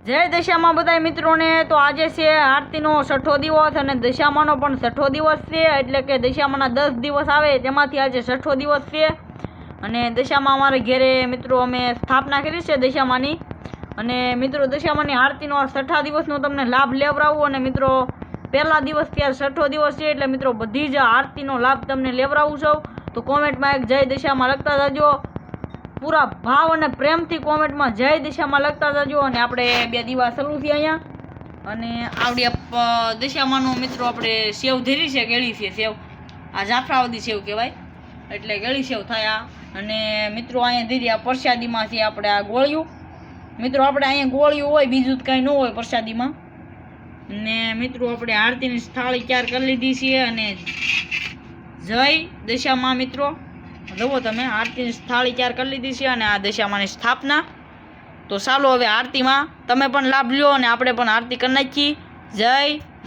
જય દશામાં બધા મિત્રોને। તો આજે છે આરતીનો 6ઠ્ઠો દિવસ અને દશામાનો પણ 6ઠ્ઠો દિવસ છે, એટલે કે દશામાના 10 દિવસ આવે તેમાંથી આજે 6ઠ્ઠો દિવસ છે। અને દશામાં અમારે ઘેરે મિત્રો અમે સ્થાપના કરી છે દશામાની। અને મિત્રો દશામાની આરતીનો 6ઠ્ઠા દિવસનો તમને લાભ લેવડાવું। અને મિત્રો પહેલા દિવસ ત્યારે 6ઠ્ઠો દિવસ છે એટલે મિત્રો બધી જ આરતીનો લાભ તમને લેવડાવું છું। તો કોમેન્ટમાં એક જય દશામાં લખતા જજો, पूरा भाव और प्रेम थी कॉमेंट में जय दिशा में लगता जाजो। और आपणे 2 दिवस चालू थी अहींया अने आवडी दशामानो मित्रों आपणे सेव धरी छे, गेળી छे सेव, आ जाफरावदी सेव कहेवाय એટલે गेળી सेव थाया। अने मित्रों अहींया धरी आ प्रसादीमां छे आपणे आ गोळिયું। मित्रों आपणे अहींया गोळिયું होय, बीजुं ज कांई न होय प्रसादीमां। ने मित्रों आपणे आरतीनी थाળી तैयार करी लीधी छे अने जय दशामां मित्रों जુઓ તમે આરતીની થાળી તૈયાર કરી લીધી છે અને આ દશામાની સ્થાપના। તો ચાલો હવે આરતીમાં તમે પણ લાભ લ્યો અને આપણે પણ આરતી કરી નાખીએ। જય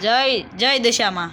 જય જય દશામાં।